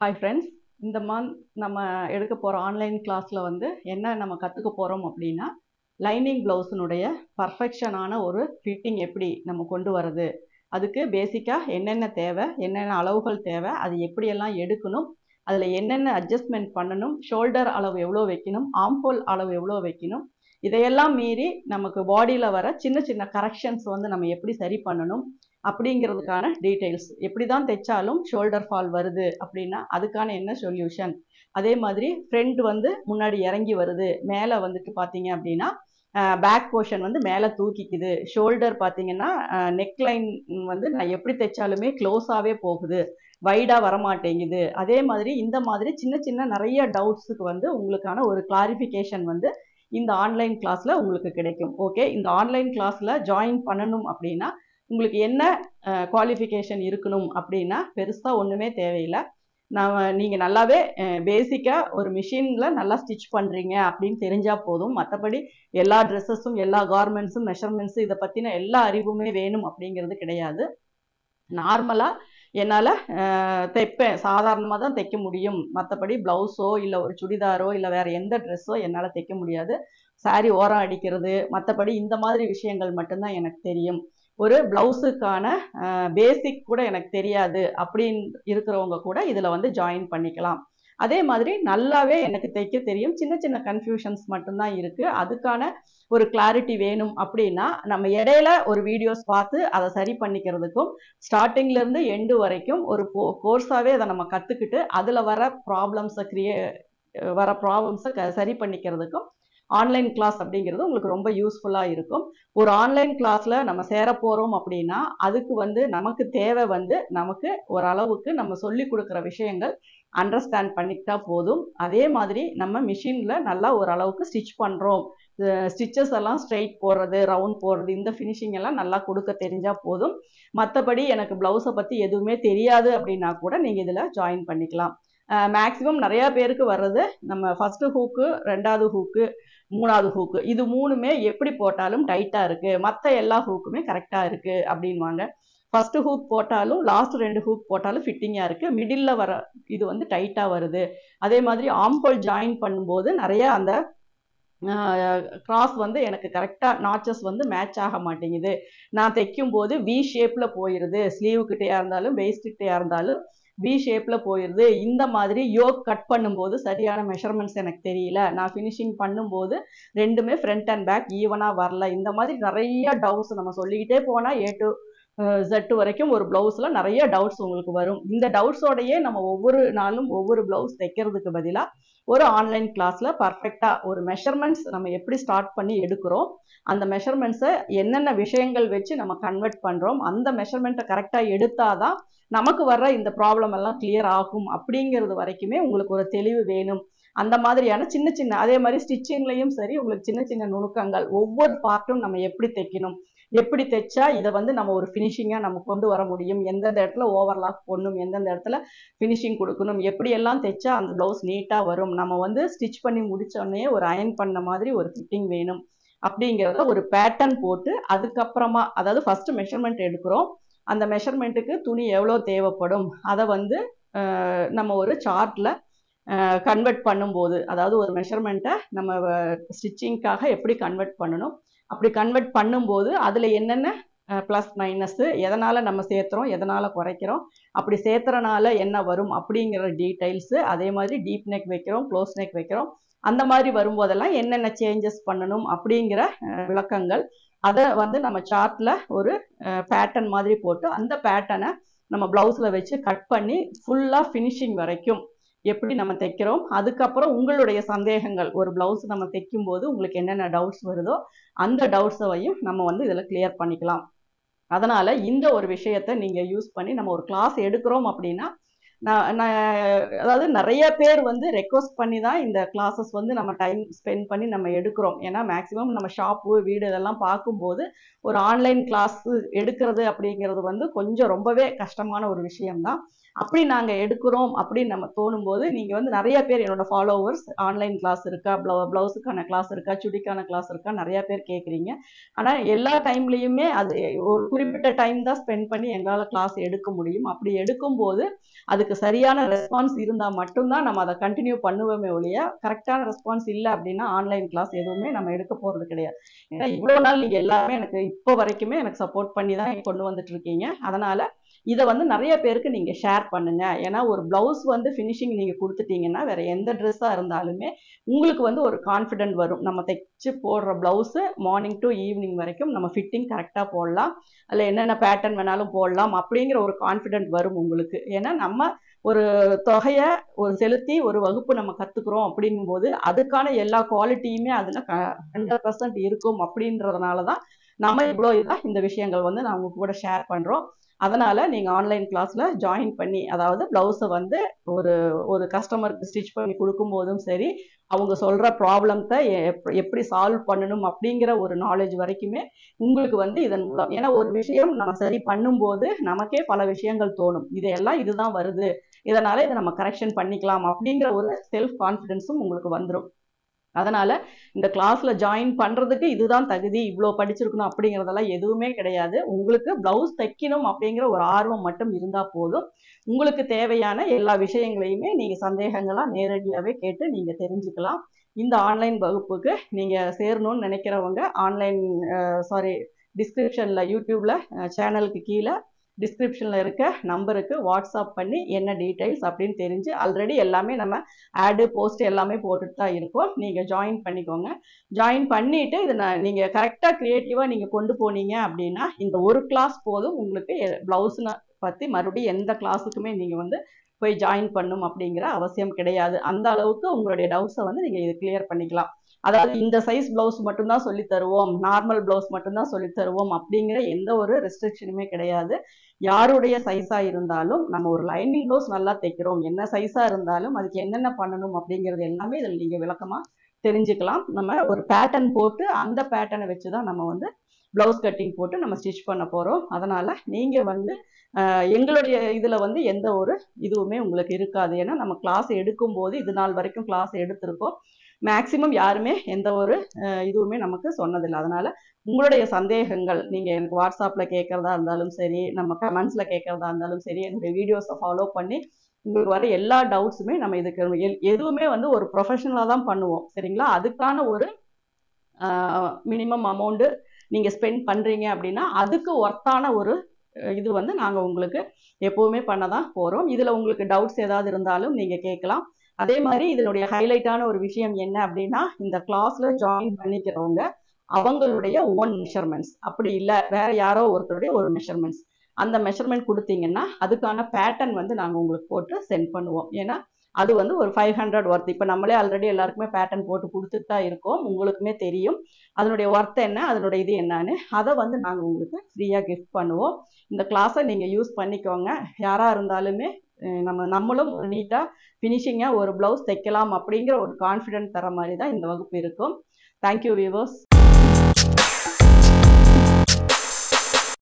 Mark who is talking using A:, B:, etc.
A: Hi friends. இந்த month நம்ம எடுக்க போகிற ஆன்லைன் கிளாஸில் என்ன நம்ம கற்றுக்க போகிறோம் அப்படின்னா, லைனிங் ப்ளவுஸினுடைய பர்ஃபெக்ஷனான ஒரு ஃபிட்டிங் எப்படி நம்ம கொண்டு வரது, அதுக்கு பேசிக்காக என்னென்ன தேவை, என்னென்ன அளவுகள் தேவை, அது எப்படியெல்லாம் எடுக்கணும், அதில் என்னென்ன அட்ஜஸ்ட்மெண்ட் பண்ணணும், ஷோல்டர் அளவு எவ்வளோ வைக்கணும், ஆம்ஹோல் அளவு எவ்வளோ வைக்கணும், இதையெல்லாம் மீறி நமக்கு பாடியில் வர சின்ன சின்ன கரெக்ஷன்ஸ் நம்ம எப்படி சரி பண்ணணும் அப்படிங்கிறதுக்கான டீட்டெயில்ஸ். எப்படி தான் தைச்சாலும் ஷோல்டர் ஃபால் வருது அப்படின்னா அதுக்கான என்ன சொல்யூஷன், அதே மாதிரி ஃப்ரண்ட் முன்னாடி இறங்கி வருது, மேலே பார்த்தீங்க அப்படின்னா பேக் போர்ஷன் மேலே தூக்கிக்குது, ஷோல்டர் பார்த்தீங்கன்னா நெக் லைன் நான் எப்படி தைச்சாலுமே க்ளோஸாகவே போகுது, வைடாக வரமாட்டேங்குது. அதே மாதிரி இந்த மாதிரி சின்ன சின்ன நிறைய டவுட்ஸுக்கு உங்களுக்கான ஒரு கிளாரிஃபிகேஷன் இந்த ஆன்லைன் கிளாஸில் உங்களுக்கு கிடைக்கும். ஓகே, இந்த ஆன்லைன் கிளாஸில் ஜாயின் பண்ணணும் அப்படின்னா உங்களுக்கு என்ன குவாலிஃபிகேஷன் இருக்கணும் அப்படின்னா பெருசாக ஒன்றுமே தேவையில்லை. நீங்கள் நல்லாவே பேசிக்காக ஒரு மிஷினில் நல்லா ஸ்டிச் பண்ணுறீங்க அப்படின்னு தெரிஞ்சால் போதும். மற்றபடி எல்லா ட்ரெஸ்ஸஸும் எல்லா கார்மெண்ட்ஸும் மெஷர்மெண்ட்ஸு இதை பற்றின எல்லா அறிவுமே வேணும் அப்படிங்கிறது கிடையாது. நார்மலாக என்னால் தைப்பேன், சாதாரணமாக தான் தைக்க முடியும். மற்றபடி ப்ளவுஸோ இல்லை ஒரு சுடிதாரோ இல்லை வேறு எந்த ட்ரெஸ்ஸோ என்னால் தைக்க முடியாது. சாரி ஓரம் அடிக்கிறது, மற்றபடி இந்த மாதிரி விஷயங்கள் மட்டும்தான் எனக்கு தெரியும். ஒரு ப்ளவுஸுக்கான பேசிக் கூட எனக்கு தெரியாது அப்படின்னு இருக்கிறவங்க கூட இதில் ஜாயின் பண்ணிக்கலாம். அதே மாதிரி நல்லாவே எனக்கு தைக்க தெரியும், சின்ன சின்ன கன்ஃபியூஷன்ஸ் மட்டும்தான் இருக்குது. அதுக்கான ஒரு கிளாரிட்டி வேணும் அப்படின்னா நம்ம இடையில ஒரு வீடியோஸ் பார்த்து அதை சரி பண்ணிக்கிறதுக்கும், ஸ்டார்டிங்லேருந்து எண்டு வரைக்கும் ஒரு கோர்ஸாகவே அதை நம்ம கற்றுக்கிட்டு அதில் வர ப்ராப்ளம்ஸை சரி பண்ணிக்கிறதுக்கும் ஆன்லைன் கிளாஸ் அப்படிங்கிறது உங்களுக்கு ரொம்ப யூஸ்ஃபுல்லாக இருக்கும். ஒரு ஆன்லைன் கிளாஸில் நம்ம சேர போகிறோம் அப்படின்னா அதுக்கு நமக்கு தேவை நமக்கு ஓரளவுக்கு நம்ம சொல்லி கொடுக்குற விஷயங்கள் அண்டர்ஸ்டாண்ட் பண்ணிக்கிட்டா போதும். அதே மாதிரி நம்ம மிஷினில் நல்லா ஓரளவுக்கு ஸ்டிச் பண்ணுறோம், ஸ்டிச்சஸ் எல்லாம் ஸ்ட்ரெயிட் போடுறது, ரவுண்ட் போடுறது, இந்த ஃபினிஷிங் எல்லாம் நல்லா கொடுக்க தெரிஞ்சால் போதும். மற்றபடி எனக்கு ப்ளவுஸை பற்றி எதுவுமே தெரியாது அப்படின்னா கூட நீங்கள் இதில் ஜாயின் பண்ணிக்கலாம். மேக்ஸிமம் நிறையா பேருக்கு வர்றது நம்ம ஃபஸ்ட்டு ஹூக்கு, ரெண்டாவது ஹூக்கு, மூணாவது ஹூக்கு, இது மூணுமே எப்படி போட்டாலும் டைட்டாக இருக்குது, மற்ற எல்லா ஹூக்குமே கரெக்டாக இருக்குது அப்படின்வாங்க. ஃபஸ்ட்டு ஹூக் போட்டாலும் லாஸ்ட் 2 ஹூக் போட்டாலும் ஃபிட்டிங்காக இருக்குது, மிடில் வர இது டைட்டாக வருது. அதே மாதிரி ஆம்ஹோல் ஜாயின் பண்ணும்போது நிறைய அந்த கிராஸ் எனக்கு கரெக்டாக நாச்சஸ் மேட்ச் ஆக மாட்டேங்குது. நான் தைக்கும் போது வி ஷேப்பில் போயிடுது, ஸ்லீவுக்கிட்டேயா இருந்தாலும் வெயிஸ்ட்கிட்டேயா இருந்தாலும் வி ஷேப்பில் போயிடுது. இந்த மாதிரி யோக் கட் பண்ணும்போது சரியான மெஷர்மெண்ட்ஸ் எனக்கு தெரியல, நான் ஃபினிஷிங் பண்ணும்போது ரெண்டுமே ஃப்ரண்ட் அண்ட் பேக் ஈவனாக வரல. இந்த மாதிரி நிறைய டவுட்ஸ் நம்ம சொல்லிக்கிட்டே போனால் A to Z வரைக்கும் ஒரு ப்ளவுஸில் நிறைய டவுட்ஸ் உங்களுக்கு வரும். இந்த டவுட்ஸோடையே நம்ம ஒவ்வொரு நாளும் ஒவ்வொரு ப்ளவுஸ் தைக்கிறதுக்கு பதிலாக ஒரு ஆன்லைன் கிளாஸில் பர்ஃபெக்டாக ஒரு மெஷர்மெண்ட்ஸ் நம்ம எப்படி ஸ்டார்ட் பண்ணி எடுக்கிறோம், அந்த மெஷர்மெண்ட்ஸை என்னென்ன விஷயங்கள் வச்சு நம்ம கன்வெர்ட் பண்ணுறோம், அந்த மெஷர்மெண்ட்டை கரெக்டாக எடுத்தால் தான் நமக்கு வர்ற இந்த ப்ராப்ளம் எல்லாம் கிளியர் ஆகும் அப்படிங்கிறது வரைக்குமே உங்களுக்கு ஒரு தெளிவு வேணும். அந்த மாதிரியான சின்ன சின்ன, அதே மாதிரி ஸ்டிச்சிங்லையும் சரி உங்களுக்கு சின்ன சின்ன நுணுக்கங்கள், ஒவ்வொரு பார்ட்டும் நம்ம எப்படி தைக்கணும், எப்படி தைச்சா இதை நம்ம ஒரு ஃபினிஷிங்காக நம்ம கொண்டு வர முடியும், எந்தெந்த இடத்துல ஓவர்லாக் போடணும், எந்தெந்த இடத்துல ஃபினிஷிங் கொடுக்கணும், எப்படியெல்லாம் தைச்சா அந்த ப்ளவுஸ் நீட்டாக வரும், நம்ம ஸ்டிச் பண்ணி முடித்தோடனே ஒரு அயன் பண்ண மாதிரி ஒரு ஃபிட்டிங் வேணும் அப்படிங்கிறத ஒரு பேட்டர்ன் போட்டு அதுக்கப்புறமா, அதாவது ஃபஸ்ட்டு மெஷர்மெண்ட் எடுக்கிறோம், அந்த மெஷர்மெண்ட்டுக்கு துணி எவ்வளோ தேவைப்படும் அதை நம்ம ஒரு சார்ட்டில் கன்வெர்ட் பண்ணும்போது, அதாவது ஒரு மெஷர்மெண்ட்டை நம்ம ஸ்டிச்சிங்காக எப்படி கன்வெர்ட் பண்ணணும், அப்படி கன்வெர்ட் பண்ணும்போது அதில் என்னென்ன ப்ளஸ் மைனஸ்ஸு, எதனால் நம்ம சேர்த்துறோம், எதனால் குறைக்கிறோம், அப்படி சேர்த்துறனால என்ன வரும் அப்படிங்கிற டீட்டெயில்ஸு, அதே மாதிரி டீப் நெக் வைக்கிறோம், க்ளோஸ் நெக் வைக்கிறோம், அந்த மாதிரி வரும்போதெல்லாம் என்னென்ன சேஞ்சஸ் பண்ணணும் அப்படிங்கிற விளக்கங்கள், அதை நம்ம சார்ட்டில் ஒரு பேட்டர்ன் மாதிரி போட்டு அந்த பேட்டர்னை நம்ம ப்ளவுஸில் வச்சு கட் பண்ணி ஃபுல்லாக ஃபினிஷிங் வரைக்கும் எப்படி நம்ம தைக்கிறோம். அதுக்கப்புறம் உங்களுடைய சந்தேகங்கள், ஒரு ப்ளவுஸ் நம்ம தைக்கும்போது உங்களுக்கு என்னென்ன டவுட்ஸ் வருதோ அந்த டவுட்ஸையும் நம்ம இதில் கிளியர் பண்ணிக்கலாம். அதனால் இந்த ஒரு விஷயத்தை நீங்கள் யூஸ் பண்ணி நம்ம ஒரு கிளாஸ் எடுக்கிறோம் அப்படின்னா, நான் அதாவது நிறைய பேர் ரெக்வஸ்ட் பண்ணி தான் இந்த கிளாஸஸ் நம்ம டைம் ஸ்பெண்ட் பண்ணி நம்ம எடுக்கிறோம். ஏன்னா மேக்ஸிமம் நம்ம ஷாப்பு, வீடு இதெல்லாம் பார்க்கும்போது ஒரு ஆன்லைன் கிளாஸ் எடுக்கிறது அப்படிங்கிறது கொஞ்சம் ரொம்பவே கஷ்டமான ஒரு விஷயம்தான். அப்படி நாங்க எடுக்கிறோம் அப்படின்னு நம்ம தோணும்போது நீங்க வந்து நிறைய பேர் என்னோட ஃபாலோவர்ஸ் ஆன்லைன் கிளாஸ் இருக்கா, பிளவுஸுக்கான கிளாஸ் இருக்கா, சுடிக்கான கிளாஸ் இருக்கா, நிறைய பேர் கேட்குறீங்க. ஆனா எல்லா டைம்லயுமே அது ஒரு குறிப்பிட்ட டைம் தான் ஸ்பெண்ட் பண்ணி எங்களால கிளாஸ் எடுக்க முடியும். அப்படி எடுக்கும்போது அதுக்கு சரியான ரெஸ்பான்ஸ் இருந்தா மட்டும்தான் நம்ம அதை கண்டினியூ பண்ணுவோமே ஒழிய, கரெக்டான ரெஸ்பான்ஸ் இல்லை அப்படின்னா ஆன்லைன் கிளாஸ் எதுவுமே நம்ம எடுக்க போறது கிடையாது. ஏன்னா இவ்வளவு நாள் நீங்க எல்லாமே எனக்கு இப்போ வரைக்குமே எனக்கு சப்போர்ட் பண்ணி தான் கொண்டு வந்துட்டு இருக்கீங்க. அதனால இதை வந்து நிறைய பேருக்கு நீங்க ஷேர் பண்ணுங்க. ஏன்னா ஒரு பிளவுஸ் வந்து ஃபினிஷிங் நீங்க கொடுத்துட்டீங்கன்னா வேற எந்த ட்ரெஸ்ஸா இருந்தாலுமே உங்களுக்கு வந்து ஒரு கான்ஃபிடென்ட் வரும். நம்ம தைச்சு போடுற பிளவுஸ் மார்னிங் டு ஈவினிங் வரைக்கும் நம்ம ஃபிட்டிங் கரெக்டா போடலாம், அதுல என்னென்ன பேட்டர்ன் வேணாலும் போடலாம் அப்படிங்கிற ஒரு கான்ஃபிடென்ட் வரும் உங்களுக்கு. ஏன்னா நம்ம ஒரு தொகையை ஒரு செலுத்தி ஒரு வகுப்பு நம்ம கத்துக்கிறோம் அப்படிங்கும் போது அதுக்கான எல்லா குவாலிட்டியுமே அதுல 100% இருக்கும். அப்படின்றதுனாலதான் நம்ம இவ்வளோ இதாக இந்த விஷயங்கள் வந்து நான் உங்க கூட ஷேர் பண்றோம். அதனால நீங்க ஆன்லைன் கிளாஸ்ல ஜாயின் பண்ணி, அதாவது பிளவுஸை வந்து ஒரு ஒரு கஸ்டமருக்கு ஸ்டிச் பண்ணி கொடுக்கும் போதும் சரி, அவங்க சொல்ற ப்ராப்ளத்தை எப்படி சால்வ் பண்ணணும் அப்படிங்கிற ஒரு நாலேஜ் வரைக்குமே உங்களுக்கு வந்து இதன் மூலம். ஏன்னா ஒரு விஷயம் நம்ம சரி பண்ணும்போது நமக்கே பல விஷயங்கள் தோணும், இதையெல்லாம் இதுதான் வருது, இதனால இதை நம்ம கரெக்ஷன் பண்ணிக்கலாம் அப்படிங்கிற ஒரு செல்ஃப் கான்ஃபிடென்ஸும் உங்களுக்கு வந்துடும். அதனால இந்த கிளாஸ்ல ஜாயின் பண்றதுக்கு இதுதான் தகுதி, இவ்வளோ படிச்சிருக்கணும் அப்படிங்கிறதெல்லாம் எதுவுமே கிடையாது. உங்களுக்கு பிளவுஸ் தைக்கணும் அப்படிங்கிற ஒரு ஆர்வம் மட்டும் இருந்தா போதும். உங்களுக்கு தேவையான எல்லா விஷயங்களையுமே நீங்க சந்தேகங்களா நேரடியாவே கேட்டு நீங்க தெரிஞ்சுக்கலாம். இந்த ஆன்லைன் வகுப்புக்கு நீங்க சேரணும்னு நினைக்கிறவங்க ஆன்லைன் டிஸ்கிரிப்ஷன்ல யூடியூப்ல சேனலுக்கு கீழே டிஸ்கிரிப்ஷன்ல இருக்க நம்பருக்கு வாட்ஸ்அப் பண்ணி என்ன டீடைல்ஸ் அப்படின்னு தெரிஞ்சு, ஆல்ரெடி எல்லாமே நம்ம ஆடு போஸ்ட் எல்லாமே போட்டுட்டு தான் இருக்கோம். நீங்க ஜாயின் பண்ணிக்கோங்க. ஜாயின் பண்ணிட்டு இதை நீங்க கரெக்டா கிரியேட்டிவா நீங்க கொண்டு போனீங்க அப்படின்னா இந்த ஒரு கிளாஸ் போதும் உங்களுக்கு. பிளவுஸ்னா பத்தி மறுபடியும் எந்த கிளாஸுக்குமே நீங்க வந்து போய் ஜாயின் பண்ணும் அப்படிங்கிற அவசியம் கிடையாது. அந்த அளவுக்கு உங்களுடைய டவுட்ஸை வந்து நீங்க இது கிளியர் பண்ணிக்கலாம். அதாவது இந்த சைஸ் பிளவுஸ் மட்டும்தான் சொல்லி தருவோம், நார்மல் பிளவுஸ் மட்டும்தான் சொல்லி தருவோம் அப்படிங்கிற எந்த ஒரு ரெஸ்ட்ரிக்ஷனுமே கிடையாது. யாருடைய சைஸா இருந்தாலும் நம்ம ஒரு லைனிங் பிளவுஸ் நல்லா தைக்கிறோம், என்ன சைஸா இருந்தாலும் அதுக்கு என்னென்ன பண்ணணும் அப்படிங்கிறது எல்லாமே இதில் நீங்க விளக்கமா தெரிஞ்சுக்கலாம். நம்ம ஒரு பேட்டர்ன் போட்டு அந்த பேட்டர்னை வச்சுதான் நம்ம வந்து பிளவுஸ் கட்டிங் போட்டு நம்ம ஸ்டிச் பண்ண போறோம். அதனால நீங்க வந்து எங்களுடைய இதுல வந்து எந்த ஒரு இதுவுமே உங்களுக்கு இருக்காது. ஏன்னா நம்ம கிளாஸ் எடுக்கும் போது இது நாள் வரைக்கும் கிளாஸ் எடுத்திருக்கோம். மேக்சிமம் யாருமே எந்த ஒரு இதுவுமே நமக்கு சொன்னதில்லை. அதனால உங்களுடைய சந்தேகங்கள் நீங்க எனக்கு வாட்ஸ்அப்ல கேட்கறதா இருந்தாலும் சரி, நம்ம கமெண்ட்ஸ்ல கேட்கறதா இருந்தாலும் சரி, என்னுடைய வீடியோஸை ஃபாலோ பண்ணி உங்களுக்கு வர எல்லா டவுட்ஸுமே நம்ம இதுக்கு எதுவுமே வந்து ஒரு ப்ரொஃபஷனலா தான் பண்ணுவோம். சரிங்களா? அதுக்கான ஒரு மினிமம் அமௌண்ட் நீங்க ஸ்பெண்ட் பண்றீங்க அப்படின்னா அதுக்கு ஒர்த்தான ஒரு இது வந்து நாங்க உங்களுக்கு எப்பவுமே பண்ணதான் போறோம். இதுல உங்களுக்கு டவுட்ஸ் ஏதாவது இருந்தாலும் நீங்க கேட்கலாம். அதே மாதிரி இதனுடைய ஹைலைட்டான ஒரு விஷயம் என்ன அப்படின்னா, இந்த கிளாஸ்ல ஜாயின் பண்ணிக்கிறவங்க அவங்களுடைய ஓன் மெஷர்மெண்ட்ஸ், அப்படி இல்லை வேற யாரோ ஒருத்தருடைய ஒரு மெஷர்மெண்ட்ஸ், அந்த மெஷர்மெண்ட் கொடுத்தீங்கன்னா அதுக்கான பேட்டர்ன் வந்து நாங்க உங்களுக்கு போட்டு சென்ட் பண்ணுவோம். ஏன்னா அது வந்து ஒரு 500 ஒர்த். இப்போ நம்மளே ஆல்ரெடி எல்லாருக்குமே பேட்டர்ன் போட்டு கொடுத்துட்டு தான் இருக்கோம். உங்களுக்குமே தெரியும் அதனுடைய ஒர்த் என்ன, அதனுடைய இது என்னன்னு. அதை வந்து நாங்கள் உங்களுக்கு ஃப்ரீயாக கிஃப்ட் பண்ணுவோம். இந்த கிளாஸை நீங்கள் யூஸ் பண்ணிக்கோங்க. யாராக இருந்தாலுமே நம்மளும் ஒரு நீட்டாக ஃபினிஷிங்காக ஒரு பிளவுஸ் தைக்கலாம் அப்படிங்கிற ஒரு கான்ஃபிடென்ட் தர மாதிரி தான் இந்த வகுப்பு இருக்கும். Thank you viewers.